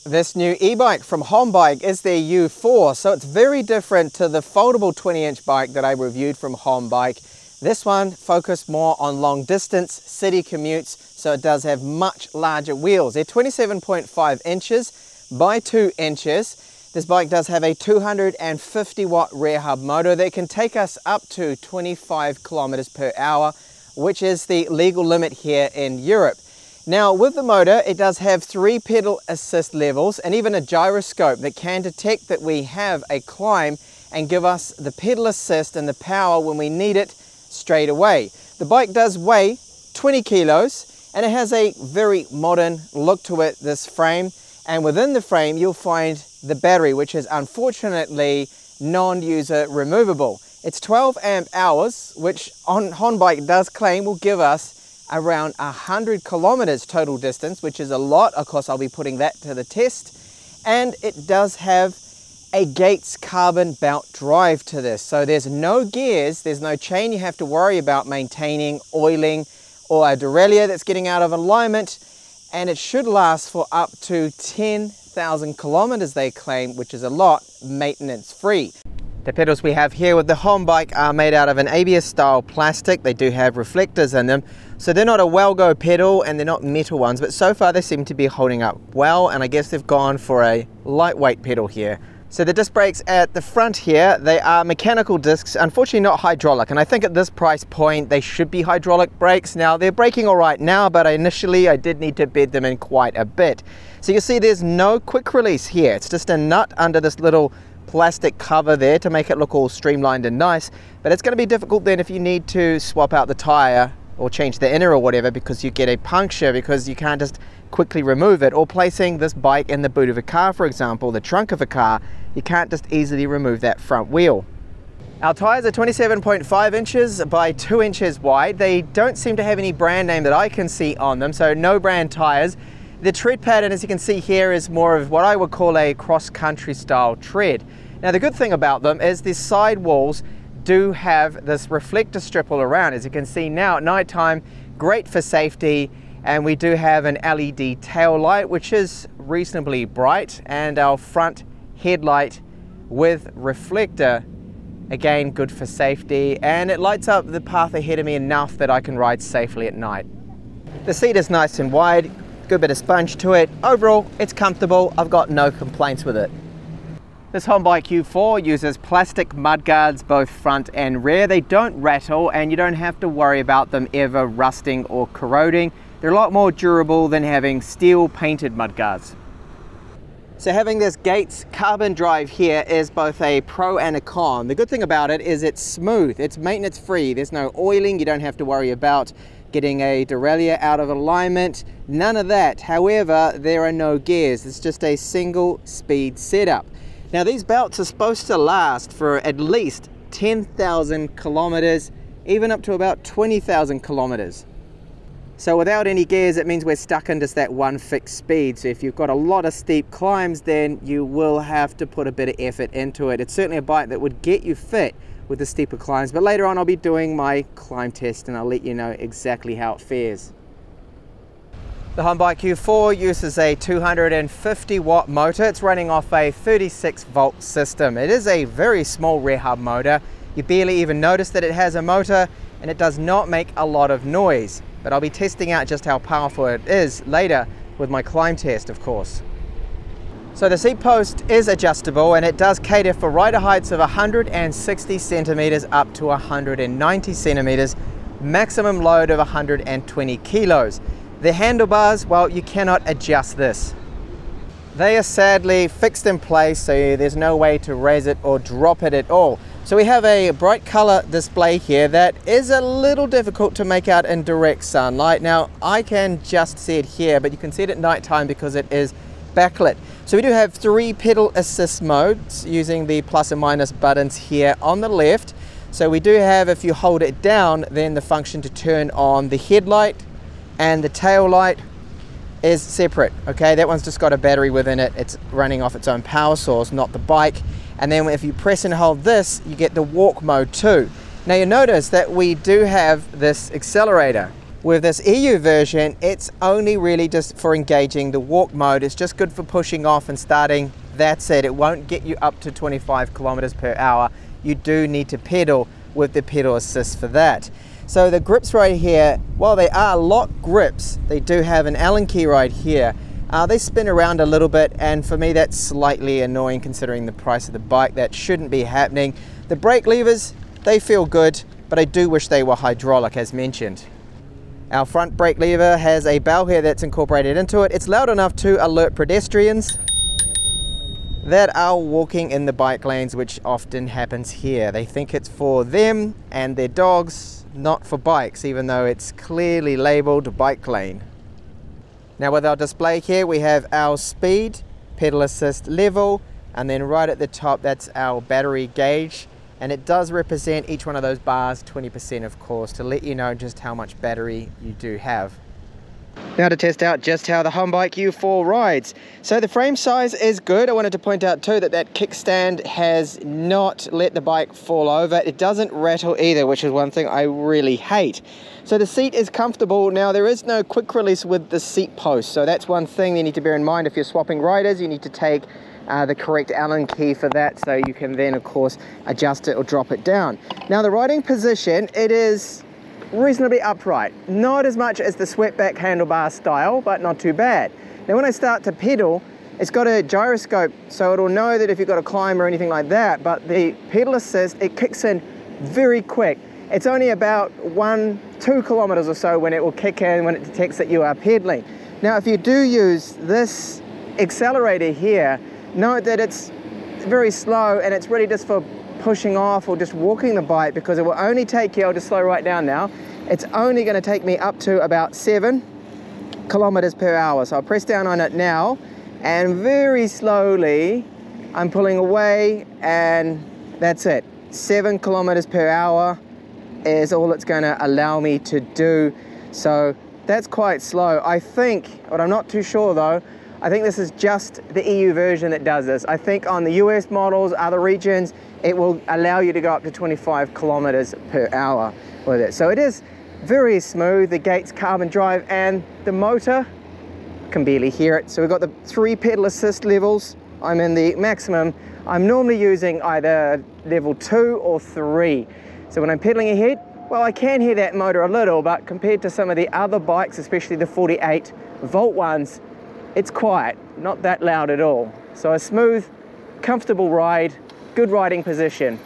This new e-bike from HONBIKE is their U4, so it's very different to the foldable 20-inch bike that I reviewed from HONBIKE. This one focused more on long distance city commutes, so it does have much larger wheels. They're 27.5 inches by 2 inches. This bike does have a 250 watt rear hub motor that can take us up to 25 kilometers per hour, which is the legal limit here in Europe. Now with the motor, it does have 3 pedal assist levels and even a gyroscope that can detect that we have a climb and give us the pedal assist and the power when we need it straight away. The bike does weigh 20 kilos and it has a very modern look to it, this frame. And within the frame, you'll find the battery, which is unfortunately non-user removable. It's 12 amp hours, which on HONBIKE does claim will give us around 100 kilometers total distance, which is a lot. Of course, I'll be putting that to the test. And it does have a Gates carbon belt drive to this. So there's no gears, there's no chain you have to worry about maintaining, oiling, or a derailleur that's getting out of alignment. And it should last for up to 10,000 kilometers, they claim, which is a lot, maintenance free. The pedals we have here with the HONBIKE are made out of an ABS style plastic. They do have reflectors in them. So they're not a Wellgo pedal and they're not metal ones, but so far they seem to be holding up well, and I guess they've gone for a lightweight pedal here. So the disc brakes at the front here, they are mechanical discs, unfortunately not hydraulic, and I think at this price point they should be hydraulic brakes. Now they're braking all right now, but initially I did need to bed them in quite a bit. So you see there's no quick release here. It's just a nut under this little plastic cover there to make it look all streamlined and nice, but it's going to be difficult then if you need to swap out the tire or change the inner or whatever, because you get a puncture because you can't just quickly remove it. Or placing this bike in the boot of a car, for example, the trunk of a car, you can't just easily remove that front wheel. Our tires are 27.5 inches by 2 inches wide. They don't seem to have any brand name that I can see on them, so no brand tires. The tread pattern, as you can see here, is more of what I would call a cross-country style tread. Now the good thing about them is the side walls do have this reflector strip all around. As you can see now at night time, great for safety, and we do have an LED tail light which is reasonably bright, and our front headlight with reflector, again good for safety, and it lights up the path ahead of me enough that I can ride safely at night. The seat is nice and wide, good bit of sponge to it. Overall it's comfortable, I've got no complaints with it. This HONBIKE U4 uses plastic mudguards both front and rear. They don't rattle and you don't have to worry about them ever rusting or corroding. They're a lot more durable than having steel painted mudguards. So having this Gates carbon drive here is both a pro and a con. The good thing about it is it's smooth, it's maintenance free, there's no oiling, you don't have to worry about getting a derailleur out of alignment, none of that. However, there are no gears, it's just a single speed setup. Now these belts are supposed to last for at least 10,000 kilometers, even up to about 20,000 kilometers. So without any gears, it means we're stuck in just that one fixed speed. So if you've got a lot of steep climbs, then you will have to put a bit of effort into it. It's certainly a bike that would get you fit with the steeper climbs, but later on I'll be doing my climb test and I'll let you know exactly how it fares. The HONBIKE U4 uses a 250 watt motor. It's running off a 36 volt system. It is a very small rear hub motor. You barely even notice that it has a motor, and it does not make a lot of noise. But I'll be testing out just how powerful it is later with my climb test, of course. So the seat post is adjustable and it does cater for rider heights of 160 centimeters up to 190 centimeters, maximum load of 120 kilos. The handlebars, well, you cannot adjust this. They are sadly fixed in place, so there's no way to raise it or drop it at all. So we have a bright color display here that is a little difficult to make out in direct sunlight. Now I can just see it here, but you can see it at night time because it is backlit. So we do have 3 pedal assist modes using the plus and minus buttons here on the left. So we do have, if you hold it down, then the function to turn on the headlight, and the tail light is separate. Okay, that one's just got a battery within it. It's running off its own power source, not the bike. And then if you press and hold this, you get the walk mode too. Now you notice that we do have this accelerator. With this EU version, it's only really just for engaging the walk mode. It's just good for pushing off and starting. That's it. It won't get you up to 25 kilometers per hour. You do need to pedal with the pedal assist for that. So the grips right here, while they are lock grips, they do have an Allen key right here. They spin around a little bit, and for me that's slightly annoying considering the price of the bike. That shouldn't be happening. The brake levers, they feel good, but I do wish they were hydraulic as mentioned. Our front brake lever has a bell here that's incorporated into it. It's loud enough to alert pedestrians that are walking in the bike lanes, which often happens here. They think it's for them and their dogs, not for bikes, even though it's clearly labeled bike lane. Now with our display here, we have our speed, pedal assist level, and then right at the top, that's our battery gauge. And it does represent each one of those bars, 20% of course, to let you know just how much battery you do have. Now to test out just how the HONBIKE U4 rides. So the frame size is good. I wanted to point out too that that kickstand has not let the bike fall over. It doesn't rattle either, which is one thing I really hate. So the seat is comfortable. Now there is no quick release with the seat post. So that's one thing you need to bear in mind. If you're swapping riders, you need to take the correct Allen key for that, so you can then of course adjust it or drop it down. Now the riding position, it is reasonably upright, not as much as the swept-back handlebar style, but not too bad. Now when I start to pedal, it's got a gyroscope, so it'll know that if you've got a climb or anything like that, but the pedal assist, it kicks in very quick. It's only about 1-2 kilometers or so when it will kick in when it detects that you are pedaling. Now if you do use this accelerator here, note that it's very slow and it's really just for pushing off or just walking the bike, because it will only take you, I'll just slow right down now, it's only going to take me up to about 7 kilometers per hour. So I'll press down on it now and very slowly I'm pulling away, and that's it. 7 kilometers per hour is all it's going to allow me to do. So that's quite slow. I think, but I'm not too sure though, I think this is just the EU version that does this. I think on the US models, other regions, it will allow you to go up to 25 kilometers per hour with it. So it is very smooth. The gate's carbon drive and the motor, can barely hear it. So we've got the 3 pedal assist levels. I'm in the maximum. I'm normally using either level 2 or 3. So when I'm pedaling ahead, well, I can hear that motor a little, but compared to some of the other bikes, especially the 48 volt ones, it's quiet, not that loud at all. So a smooth, comfortable ride, good riding position.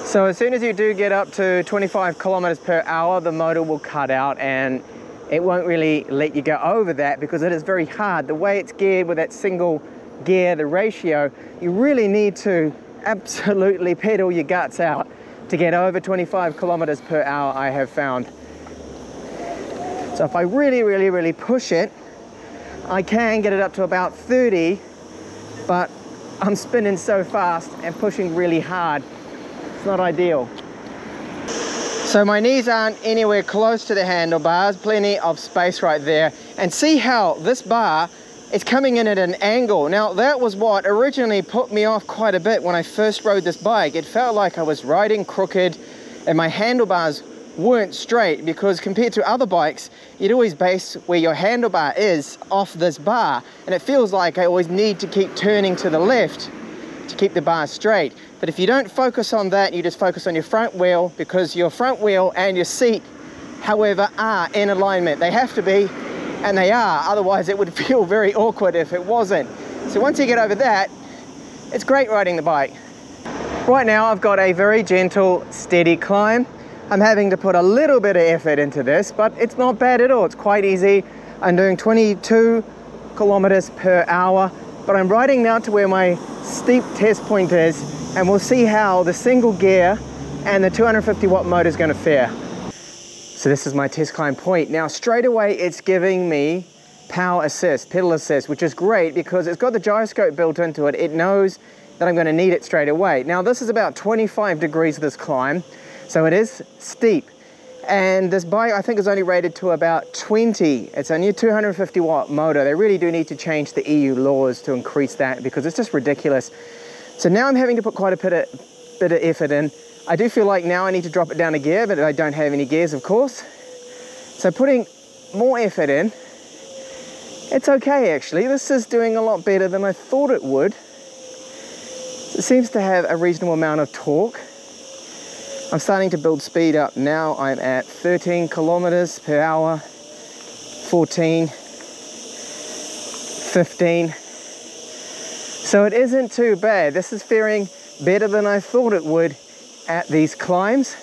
So as soon as you do get up to 25 kilometers per hour, the motor will cut out and it won't really let you go over that because it is very hard. The way it's geared with that single gear, the ratio, you really need to absolutely pedal your guts out to get over 25 kilometers per hour, I have found. So if I really push it, I can get it up to about 30, but I'm spinning so fast and pushing really hard. It's not ideal. So my knees aren't anywhere close to the handlebars, plenty of space right there. And see how this bar is coming in at an angle. Now that was what originally put me off quite a bit when I first rode this bike. It felt like I was riding crooked and my handlebars weren't straight, because compared to other bikes, you'd always base where your handlebar is off this bar, and it feels like I always need to keep turning to the left to keep the bar straight. But if you don't focus on that, you just focus on your front wheel, because your front wheel and your seat, however, are in alignment. They have to be, and they are, otherwise it would feel very awkward if it wasn't. So once you get over that, it's great riding the bike. Right now I've got a very gentle, steady climb. I'm having to put a little bit of effort into this, but it's not bad at all. It's quite easy. I'm doing 22 kilometers per hour, but I'm riding now to where my steep test point is, and we'll see how the single gear and the 250 watt motor is going to fare. So this is my test climb point. Now straight away it's giving me power assist, pedal assist, which is great because it's got the gyroscope built into it. It knows that I'm going to need it straight away. Now this is about 25 degrees this climb. So it is steep, and this bike I think is only rated to about 20. It's only a 250 watt motor. They really do need to change the EU laws to increase that because it's just ridiculous. So now I'm having to put quite a bit of effort in. I do feel like now I need to drop it down a gear, but I don't have any gears of course. So putting more effort in, it's okay actually. This is doing a lot better than I thought it would. It seems to have a reasonable amount of torque. I'm starting to build speed up now. I'm at 13 kilometers per hour, 14, 15. So it isn't too bad. This is faring better than I thought it would at these climbs.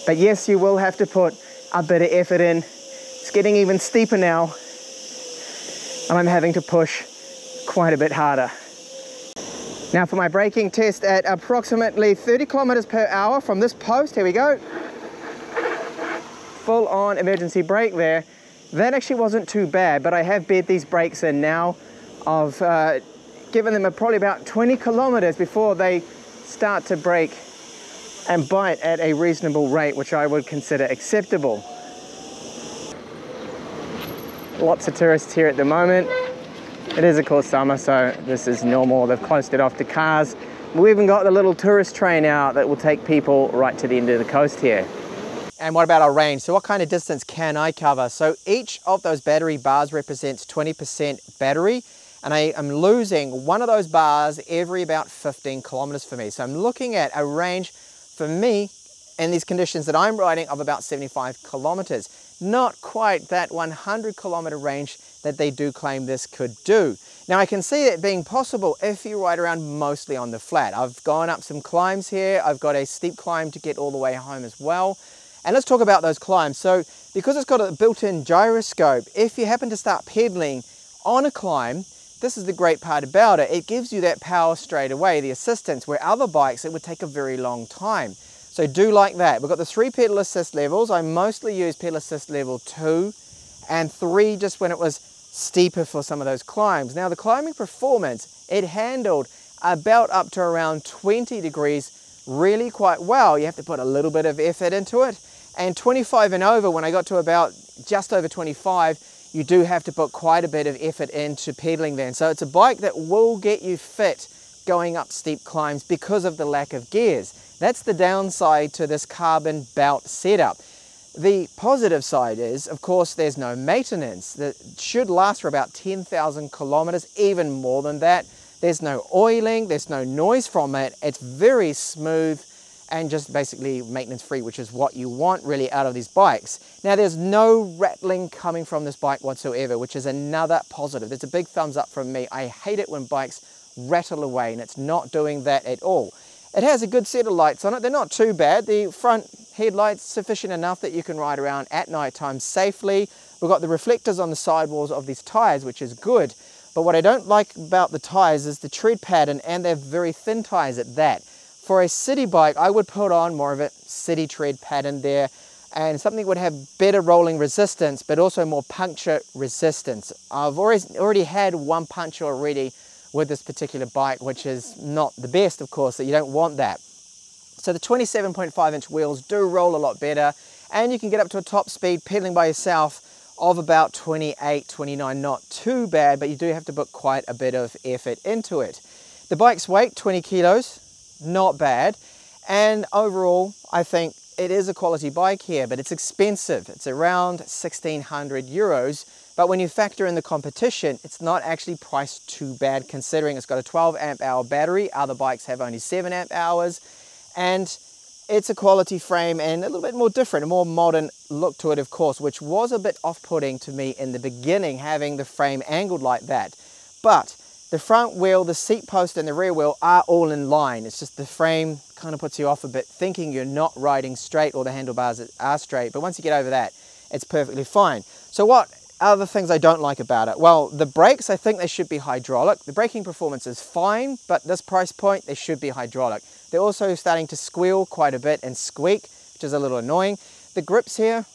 But yes, you will have to put a bit of effort in. It's getting even steeper now, and I'm having to push quite a bit harder. Now for my braking test at approximately 30 kilometers per hour from this post, here we go. Full on emergency brake there. That actually wasn't too bad, but I have bed these brakes in now. I've given them probably about 20 kilometers before they start to brake and bite at a reasonable rate, which I would consider acceptable. Lots of tourists here at the moment. It is of course summer, so this is normal. They've closed it off to cars. We even got the little tourist train out that will take people right to the end of the coast here. And what about our range? So what kind of distance can I cover? So each of those battery bars represents 20% battery, and I am losing one of those bars every about 15 kilometers for me. So I'm looking at a range for me in these conditions that I'm riding of about 75 kilometers. Not quite that 100 kilometer range that they do claim this could do. Now I can see it being possible if you ride around mostly on the flat. I've gone up some climbs here. I've got a steep climb to get all the way home as well. And let's talk about those climbs. So because it's got a built-in gyroscope, if you happen to start pedaling on a climb, this is the great part about it. It gives you that power straight away, the assistance, where other bikes, it would take a very long time. So do like that. We've got the 3 pedal assist levels. I mostly use pedal assist level 2 and 3 just when it was steeper for some of those climbs. Now the climbing performance, it handled about up to around 20 degrees really quite well. You have to put a little bit of effort into it. And 25 and over, when I got to about just over 25, you do have to put quite a bit of effort into pedaling then. So it's a bike that will get you fit going up steep climbs because of the lack of gears. That's the downside to this carbon belt setup. The positive side is, of course, there's no maintenance. That should last for about 10,000 kilometers, even more than that. There's no oiling, there's no noise from it. It's very smooth and just basically maintenance free, which is what you want really out of these bikes. Now there's no rattling coming from this bike whatsoever, which is another positive. It's a big thumbs up from me. I hate it when bikes rattle away, and it's not doing that at all. It has a good set of lights on it. They're not too bad. The front headlights sufficient enough that you can ride around at night time safely. We've got the reflectors on the sidewalls of these tires, which is good. But what I don't like about the tires is the tread pattern, and they're very thin tires at that. For a city bike, I would put on more of a city tread pattern there, and something that would have better rolling resistance, but also more puncture resistance. I've already had one puncture already with this particular bike, which is not the best, of course, that you don't want that. So the 27.5-inch wheels do roll a lot better, and you can get up to a top speed pedaling by yourself of about 28, 29, not too bad, but you do have to put quite a bit of effort into it. The bike's weight, 20 kilos, not bad, and overall, I think it is a quality bike here, but it's expensive. It's around 1,600 euros. But when you factor in the competition, it's not actually priced too bad, considering it's got a 12 amp hour battery. Other bikes have only 7 amp hours. And it's a quality frame and a little bit more different, a more modern look to it, of course, which was a bit off-putting to me in the beginning, having the frame angled like that. But the front wheel, the seat post and the rear wheel are all in line. It's just the frame kind of puts you off a bit, thinking you're not riding straight or the handlebars are straight. But once you get over that, it's perfectly fine. So what other things I don't like about it? Well, the brakes, I think they should be hydraulic. The braking performance is fine, but this price point, they should be hydraulic. They're also starting to squeal quite a bit and squeak, which is a little annoying. The grips here,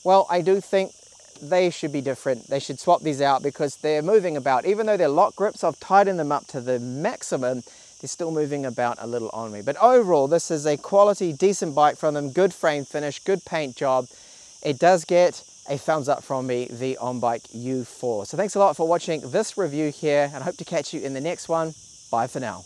well, I do think they should be different. They should swap these out because they're moving about. Even though they're lock grips, I've tightened them up to the maximum, they're still moving about a little on me. But overall, this is a quality, decent bike from them. Good frame finish, good paint job. It does get a thumbs up from me, the HONBIKE U4. So thanks a lot for watching this review here, and I hope to catch you in the next one. Bye for now.